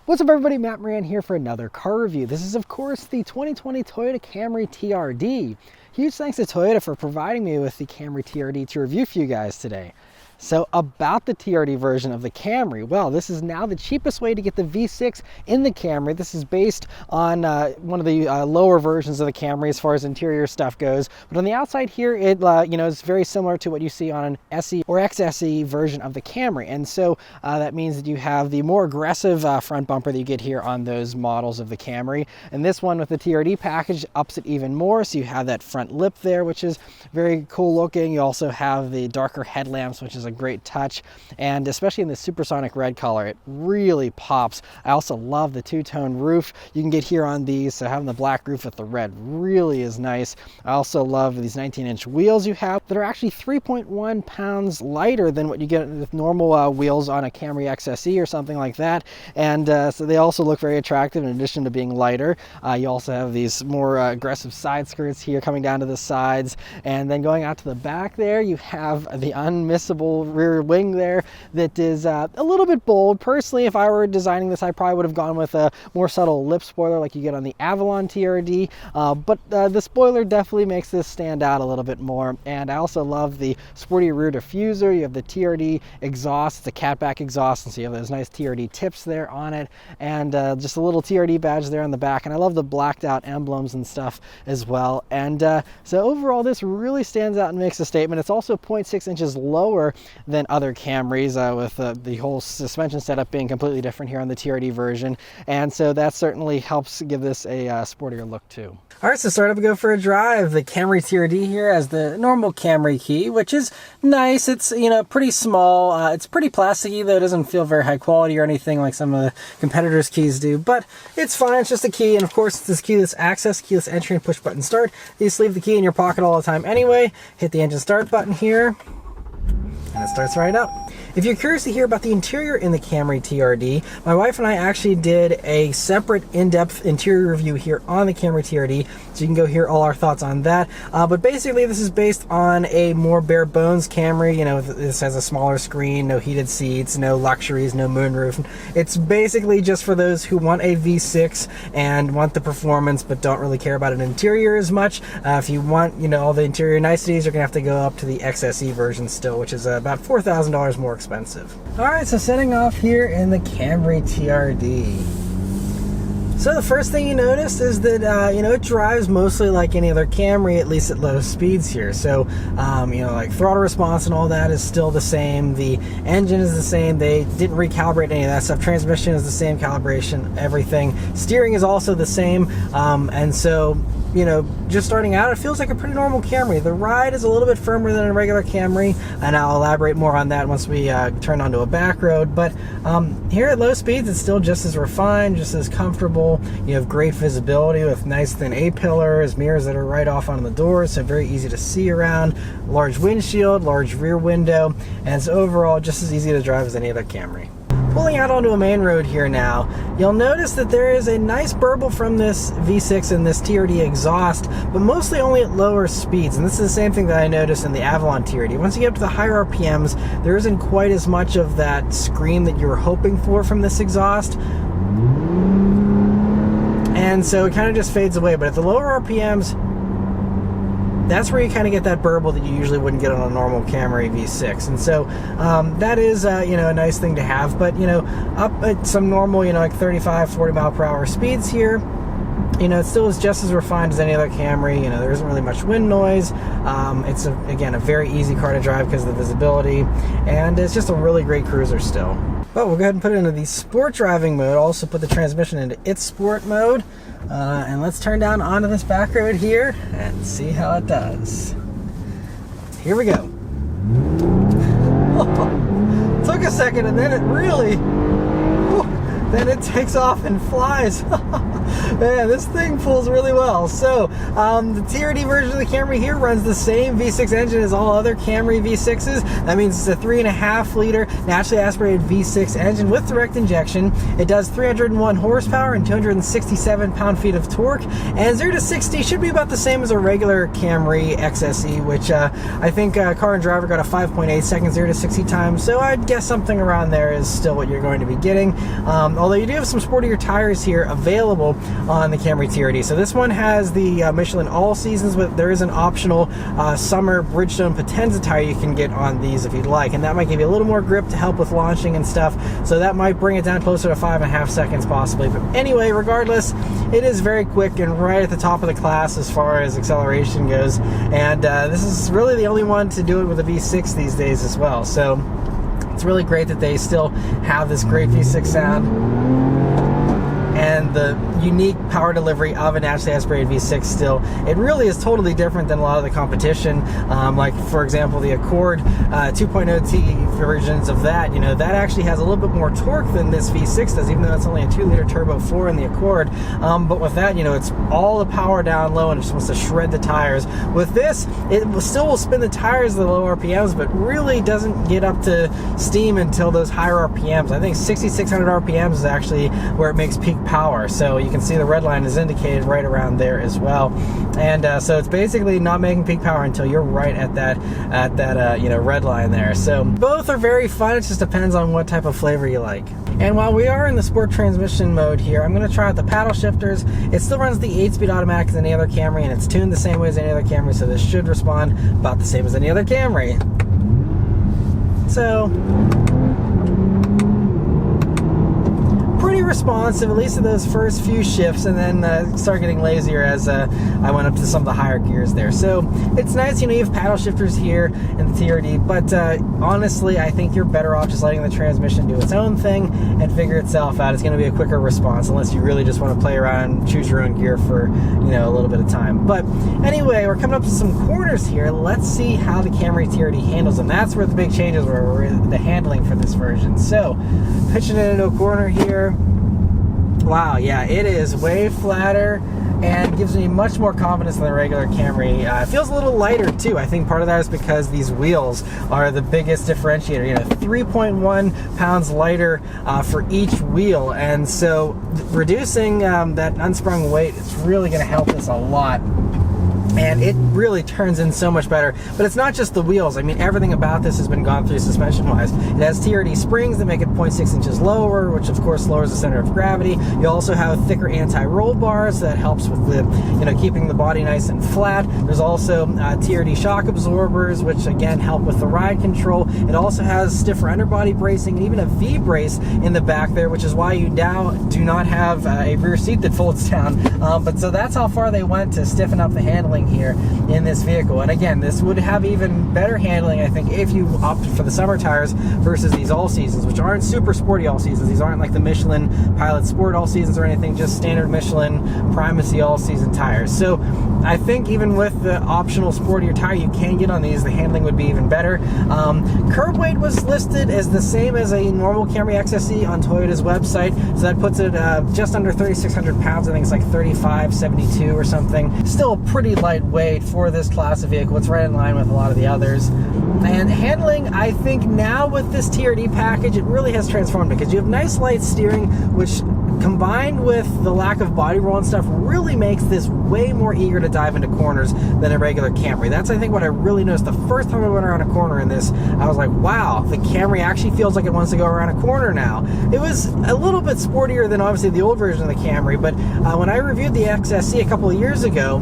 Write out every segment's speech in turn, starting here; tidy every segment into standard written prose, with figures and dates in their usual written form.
What's up everybody, Maran here for another car review. This is of course the 2020 Toyota Camry TRD. Huge thanks to Toyota for providing me with the Camry TRD to review for you guys today. So about the TRD version of the Camry, well, this is now the cheapest way to get the V6 in the Camry. This is based on one of the lower versions of the Camry as far as interior stuff goes. But on the outside here, it is very similar to what you see on an SE or XSE version of the Camry. And so that means that you have the more aggressive front bumper that you get here on those models of the Camry. And this one with the TRD package ups it even more. So you have that front lip there, which is very cool looking. You also have the darker headlamps, which is a great touch, and especially in the supersonic red color, it really pops. I also love the two-tone roof you can get here on these, so having the black roof with the red really is nice. I also love these 19-inch wheels you have that are actually 3.1 pounds lighter than what you get with normal wheels on a Camry XSE or something like that, and so they also look very attractive in addition to being lighter. You also have these more aggressive side skirts here coming down to the sides, and then going out to the back there you have the unmissable rear wing there that is a little bit bold. Personally, if I were designing this, I probably would have gone with a more subtle lip spoiler like you get on the Avalon TRD, but the spoiler definitely makes this stand out a little bit more. And I also love the sporty rear diffuser. You have the TRD exhaust, it's a catback exhaust, and so you have those nice TRD tips there on it, and just a little TRD badge there on the back. And I love the blacked out emblems and stuff as well. And so overall, this really stands out and makes a statement. It's also 0.6 inches lower than other Camrys, with the whole suspension setup being completely different here on the TRD version, and so that certainly helps give this a sportier look too. All right, so start up and go for a drive. The Camry TRD here has the normal Camry key, which is nice. It's pretty small. It's pretty plasticky, though. It doesn't feel very high quality or anything like some of the competitors' keys do, but it's fine. It's just a key, and of course it's this keyless access, keyless entry, and push button start. You just leave the key in your pocket all the time anyway. Hit the engine start button here, and it starts right up. If you're curious to hear about the interior in the Camry TRD, my wife and I actually did a separate in-depth interior review here on the Camry TRD, so you can go hear all our thoughts on that. But basically, this is based on a more bare bones Camry. This has a smaller screen, no heated seats, no luxuries, no moonroof. It's basically just for those who want a V6 and want the performance but don't really care about an interior as much. If you want, all the interior niceties, you're gonna have to go up to the XSE version still, which is about $4,000 more expensive. All right, so setting off here in the Camry TRD. So the first thing you notice is that, it drives mostly like any other Camry, at least at low speeds here. So, like throttle response and all that is still the same. The engine is the same. They didn't recalibrate any of that stuff. Transmission is the same calibration, everything. Steering is also the same. And so, just starting out, it feels like a pretty normal Camry. The ride is a little bit firmer than a regular Camry, and I'll elaborate more on that once we turn onto a back road. But here at low speeds, it's still just as refined, just as comfortable. You have great visibility with nice thin A-pillars, mirrors that are right off on the doors, so very easy to see around. Large windshield, large rear window, and it's overall just as easy to drive as any other Camry. Pulling out onto a main road here now, you'll notice that there is a nice burble from this V6 and this TRD exhaust, but mostly only at lower speeds. And this is the same thing that I noticed in the Avalon TRD. Once you get up to the higher RPMs, there isn't quite as much of that scream that you were hoping for from this exhaust. And so it kind of just fades away. But at the lower RPMs, that's where you kind of get that burble that you usually wouldn't get on a normal Camry V6. And so that is, a nice thing to have. But, up at some normal, like 35, 40 mile per hour speeds here, it still is just as refined as any other Camry. There isn't really much wind noise. It's, again, a very easy car to drive because of the visibility. And it's just a really great cruiser still. But we'll go ahead and put it into the sport driving mode. I'll also put the transmission into its sport mode. And let's turn down onto this back road here and see how it does. Here we go. Oh, took a second, and then it really... then it takes off and flies. Man, this thing pulls really well. So the TRD version of the Camry here runs the same V6 engine as all other Camry V6s. That means it's a 3.5 liter naturally aspirated V6 engine with direct injection. It does 301 horsepower and 267 pound-feet of torque, and 0 to 60 should be about the same as a regular Camry XSE, which I think Car and Driver got a 5.8 second 0 to 60 time, so I'd guess something around there is still what you're going to be getting. although you do have some sportier tires here available on the Camry TRD. So this one has the Michelin All Seasons, but there is an optional summer Bridgestone Potenza tire you can get on these if you'd like, and that might give you a little more grip to help with launching and stuff, so that might bring it down closer to 5.5 seconds possibly. But anyway, regardless, it is very quick and right at the top of the class as far as acceleration goes, and this is really the only one to do it with a V6 these days as well. So it's really great that they still have this great V6 sound and the unique power delivery of a naturally aspirated V6 still. It really is totally different than a lot of the competition. Like, for example, the Accord 2.0T versions of that, you know, that actually has a little bit more torque than this V6 does, even though it's only a 2-liter turbo 4 in the Accord. But with that, you know, it's all the power down low and it just wants to shred the tires. With this, it still will spin the tires at the low RPMs, but really doesn't get up to steam until those higher RPMs. I think 6,600 RPMs is actually where it makes peak power. So you can see the red line is indicated right around there as well. And so it's basically not making peak power until you're right at that you know, red line there. So both are very fun. It just depends on what type of flavor you like. And while we are in the sport transmission mode here, I'm going to try out the paddle shifters. It still runs the 8-speed automatic as any other Camry, and it's tuned the same way as any other Camry, so this should respond about the same as any other Camry. So pretty responsive, at least in those first few shifts, and then start getting lazier as I went up to some of the higher gears there. So it's nice, you know, you have paddle shifters here in the TRD, but honestly, I think you're better off just letting the transmission do its own thing and figure itself out. It's going to be a quicker response unless you really just want to play around and choose your own gear for, you know, a little bit of time. But anyway, we're coming up to some corners here. Let's see how the Camry TRD handles them. That's where the big changes were, the handling for this version. So pitching it into a corner here. Wow, yeah, it is way flatter and gives me much more confidence than the regular Camry. It feels a little lighter too. I think part of that is because these wheels are the biggest differentiator. You know, 3.1 pounds lighter for each wheel, and so reducing that unsprung weight is really going to help us a lot. And it really turns in so much better. But it's not just the wheels. I mean, everything about this has been gone through suspension-wise. It has TRD springs that make it 0.6 inches lower, which of course lowers the center of gravity. You also have thicker anti-roll bars that helps with the, you know, keeping the body nice and flat. There's also TRD shock absorbers, which again help with the ride control. It also has stiffer underbody bracing and even a V-brace in the back there, which is why you now do not have a rear seat that folds down. But so that's how far they went to stiffen up the handling here in this vehicle. And again, this would have even better handling, I think, if you opted for the summer tires versus these all seasons, which aren't super sporty all seasons. These aren't like the Michelin Pilot Sport all seasons or anything, just standard Michelin Primacy all season tires. So I think even with the optional sportier tire you can get on these, the handling would be even better. Curb weight was listed as the same as a normal Camry XSE on Toyota's website, so that puts it just under 3,600 pounds. I think it's like 3,572 or something. Still pretty lightweight for this class of vehicle. It's right in line with a lot of the others. And handling, I think now with this TRD package, it really has transformed, because you have nice light steering, which combined with the lack of body roll and stuff really makes this way more eager to dive into corners than a regular Camry. That's, I think, what I really noticed the first time I went around a corner in this. I was like, wow, the Camry actually feels like it wants to go around a corner now. It was a little bit sportier than obviously the old version of the Camry, but when I reviewed the XSE a couple of years ago,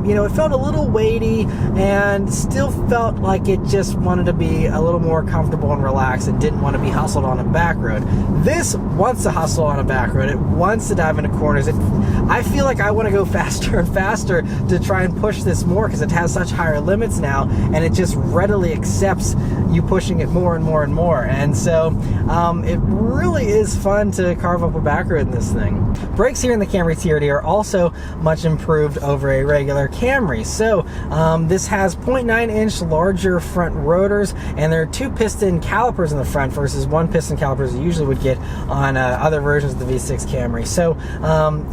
you know, it felt a little weighty and still felt like it just wanted to be a little more comfortable and relaxed. It didn't want to be hustled on a back road. This wants to hustle on a back road. It wants to dive into corners. I feel like I want to go faster and faster to try and push this more, because it has such higher limits now, and it just readily accepts you pushing it more and more and more. And so it really is fun to carve up a back road in this thing. Brakes here in the Camry TRD are also much improved over a regular Camry. So this has 0.9-inch larger front rotors, and there are 2 piston calipers in the front versus 1 piston calipers you usually would get on other versions of the V6 Camry. So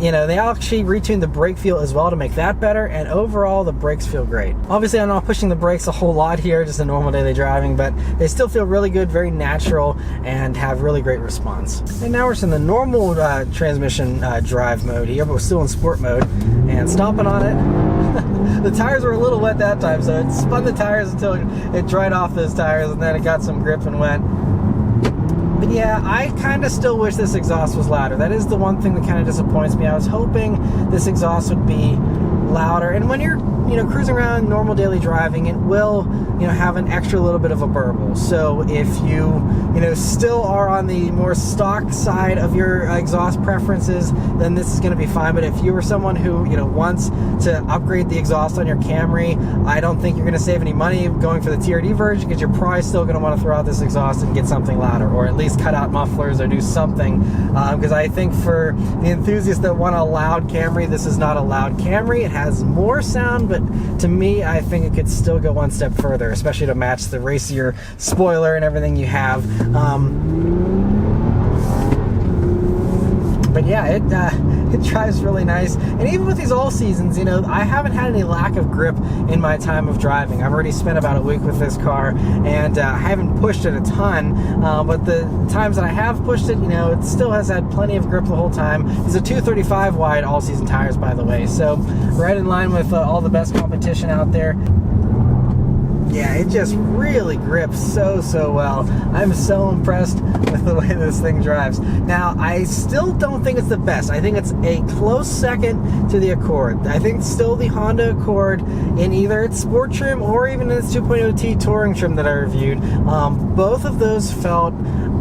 you know, they actually retuned the brake feel as well to make that better, and overall the brakes feel great. Obviously I'm not pushing the brakes a whole lot here, just a normal daily driving, but they still feel really good, very natural, and have really great response. And now we're just in the normal transmission drive mode here, but we're still in sport mode, and stomping on it. The tires were a little wet that time, so it spun the tires until it dried off those tires, and then it got some grip and went. But yeah, I kind of still wish this exhaust was louder. That is the one thing that kind of disappoints me. I was hoping this exhaust would be louder. And when you're, cruising around normal daily driving, it will, have an extra little bit of a burble. So if you, still are on the more stock side of your exhaust preferences, then this is going to be fine. But if you were someone who, wants to upgrade the exhaust on your Camry, I don't think you're going to save any money going for the TRD version, because you're probably still going to want to throw out this exhaust and get something louder, or at least cut out mufflers or do something. Because I think for the enthusiasts that want a loud Camry, this is not a loud Camry. It has more sound, but to me, I think it could still go one step further, especially to match the racier spoiler and everything you have. But yeah, it drives really nice. And even with these all seasons, I haven't had any lack of grip in my time of driving. I've already spent about a week with this car, and I haven't pushed it a ton, but the times that I have pushed it, it still has had plenty of grip the whole time. These are 235 wide all season tires, by the way, so right in line with all the best competition out there. Yeah, it just really grips so well. I'm so impressed with the way this thing drives. Now, I still don't think it's the best. I think it's a close second to the Accord. I think still the Honda Accord, in either its sport trim or even its 2.0T touring trim that I reviewed, both of those felt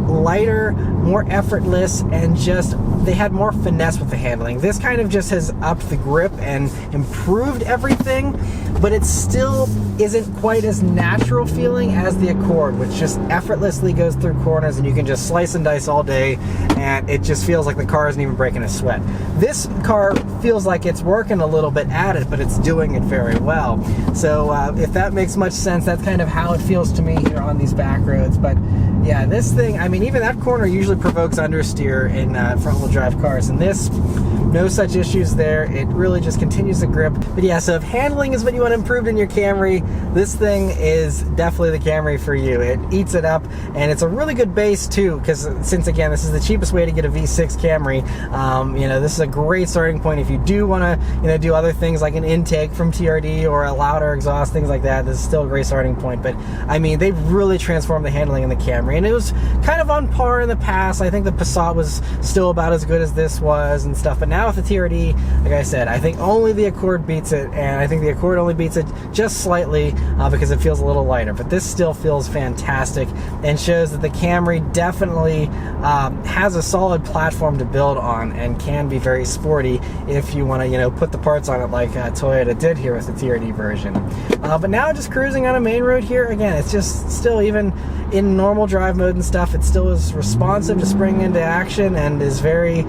lighter, more effortless, and just they had more finesse with the handling. This kind of just has upped the grip and improved everything, but it still isn't quite as natural feeling as the Accord, which just effortlessly goes through corners and you can just slice and dice all day, and it just feels like the car isn't even breaking a sweat. This car feels like it's working a little bit at it, but it's doing it very well. So if that makes much sense, that's kind of how it feels to me here on these back roads. But yeah, this thing, I mean, even that corner usually provokes understeer in front-wheel drive cars, and this, no such issues there. It really just continues to grip. But yeah, so if handling is what you want improved in your Camry, this thing is definitely the Camry for you. It eats it up, and it's a really good base too, because since again, this is the cheapest way to get a V6 Camry, this is a great starting point. If you do want to, do other things like an intake from TRD or a louder exhaust, things like that, this is still a great starting point. But I mean, they've really transformed the handling in the Camry, and it was kind of on par in the past. I think the Passat was still about as good as this was and stuff, but now with the TRD, like I said, I think only the Accord beats it, and I think the Accord only beats it just slightly because it feels a little lighter, but this still feels fantastic and shows that the Camry definitely has a solid platform to build on and can be very sporty if you want to, put the parts on it like Toyota did here with the TRD version. But now just cruising on a main road here, again, it's just still, even in normal drive mode and stuff, it still is responsive to spring into action and is very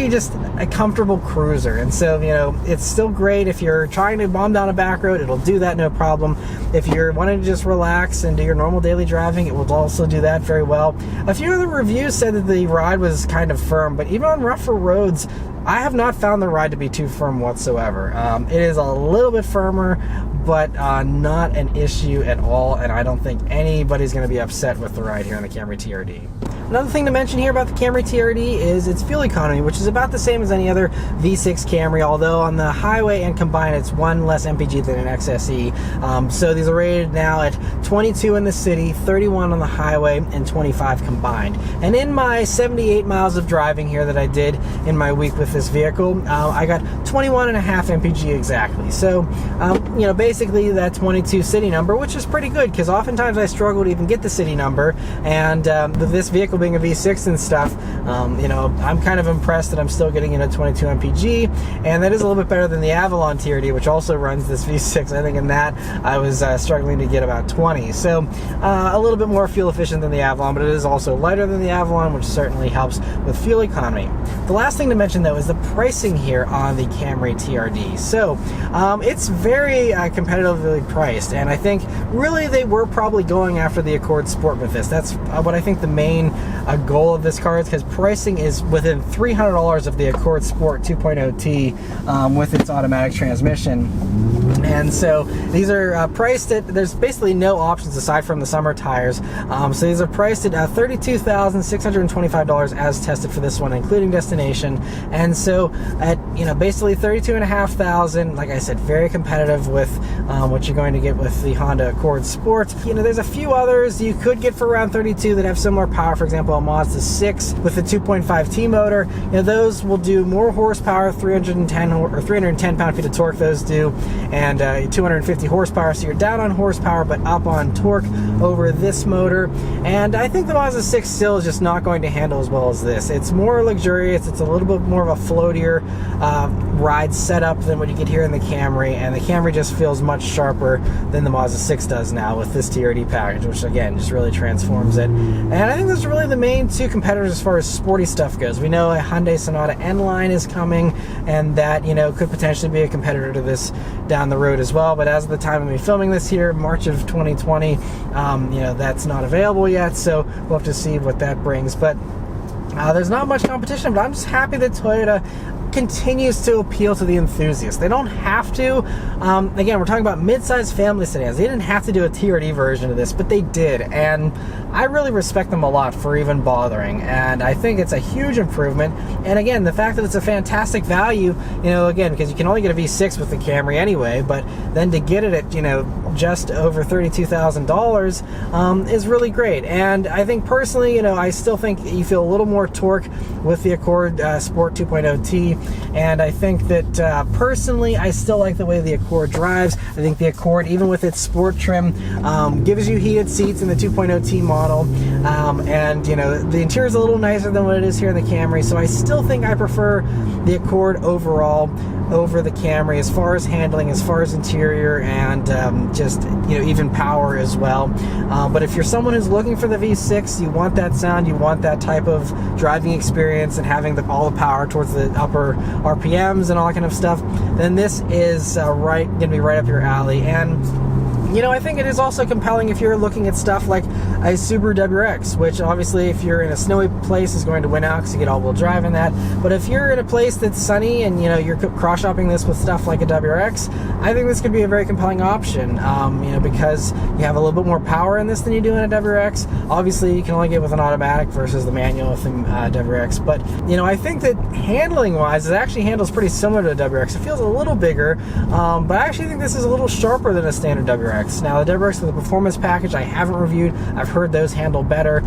just a comfortable cruiser. And so, it's still great if you're trying to bomb down a back road, it'll do that no problem. If you're wanting to just relax and do your normal daily driving, it will also do that very well. A few other reviews said that the ride was kind of firm, but even on rougher roads, I have not found the ride to be too firm whatsoever. It is a little bit firmer, but not an issue at all, and I don't think anybody's going to be upset with the ride here on the Camry TRD. Another thing to mention here about the Camry TRD is its fuel economy, which is about the same as any other V6 Camry, although on the highway and combined, it's one less MPG than an XSE. So these are rated now at 22 in the city, 31 on the highway, and 25 combined. And in my 78 miles of driving here that I did in my week with this vehicle, I got 21.5 MPG exactly. So, basically that 22 city number, which is pretty good, because oftentimes I struggle to even get the city number, and this vehicle being a V6 and stuff, I'm kind of impressed that I'm still getting 22 MPG, and that is a little bit better than the Avalon TRD, which also runs this V6. I think in that I was struggling to get about 20, so a little bit more fuel efficient than the Avalon, but it is also lighter than the Avalon, which certainly helps with fuel economy. The last thing to mention though is the pricing here on the Camry TRD. So it's very competitively priced, and I think really they were probably going after the Accord Sport with this. That's what I think the main goal of this car is, because pricing is within $300 of the Accord Sport 2.0T with its automatic transmission. And so these are priced at, there's basically no options aside from the summer tires. So these are priced at $32,625 as tested for this one, including destination. And so at, basically $32,500, like I said, very competitive with what you're going to get with the Honda Accord Sport. There's a few others you could get for around $32 that have similar power. For example, a Mazda 6 with the 2.5T motor. Those will do more horsepower, 310 pound-feet of torque those do, and 250 horsepower, so you're down on horsepower but up on torque over this motor. And I think the Mazda 6 still is just not going to handle as well as this. It's more luxurious, it's a little bit more of a floatier ride setup than what you get here in the Camry, and the Camry just feels much sharper than the Mazda 6 does now with this TRD package, which again just really transforms it. And I think those are really the main two competitors as far as sporty stuff goes. We know a Hyundai Sonata N-Line is coming, and that could potentially be a competitor to this down the road as well. But as of the time of me filming this here, March of 2020, that's not available yet, so we'll have to see what that brings. But there's not much competition, but I'm just happy that Toyota continues to appeal to the enthusiast. They don't have to. Again, we're talking about mid-sized family sedans. They didn't have to do a TRD version of this, but they did, and I really respect them a lot for even bothering, and I think it's a huge improvement. And again, the fact that it's a fantastic value, again, because you can only get a V6 with the Camry anyway, but then to get it at, just over $32,000 is really great. And I think personally, I still think you feel a little more torque with the Accord Sport 2.0T, and I think that personally, I still like the way the Accord drives. I think the Accord, even with its sport trim, gives you heated seats in the 2.0T model, and the interior is a little nicer than what it is here in the Camry, so I still think I prefer the Accord overall over the Camry as far as handling, as far as interior, and just even power as well. But if you're someone who's looking for the V6, you want that sound, you want that type of driving experience and having all the power towards the upper RPMs and all that kind of stuff, then this is going to be right up your alley. And I think it is also compelling if you're looking at stuff like a Subaru WRX, which obviously if you're in a snowy place is going to win out because you get all-wheel drive in that. But if you're in a place that's sunny and you're cross-shopping this with stuff like a WRX, I think this could be a very compelling option, because you have a little bit more power in this than you do in a WRX. Obviously, you can only get with an automatic versus the manual with the WRX. But I think that handling-wise, it actually handles pretty similar to a WRX. It feels a little bigger, but I actually think this is a little sharper than a standard WRX. Now, the WRX with the performance package I haven't reviewed. I've heard those handle better,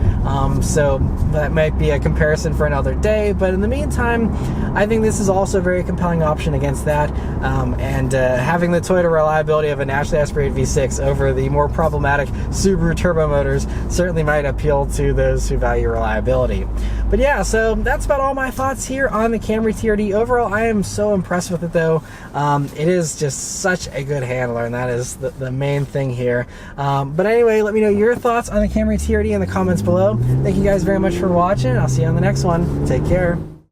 so that might be a comparison for another day. But in the meantime, I think this is also a very compelling option against that, and having the Toyota reliability of a naturally aspirated V6 over the more problematic Subaru turbo motors certainly might appeal to those who value reliability. But yeah, so that's about all my thoughts here on the Camry TRD. Overall, I am so impressed with it, though. It is just such a good handler, and that is the main thing here. But anyway, let me know your thoughts on the Camry TRD in the comments below. Thank you guys very much for watching. I'll see you on the next one. Take care.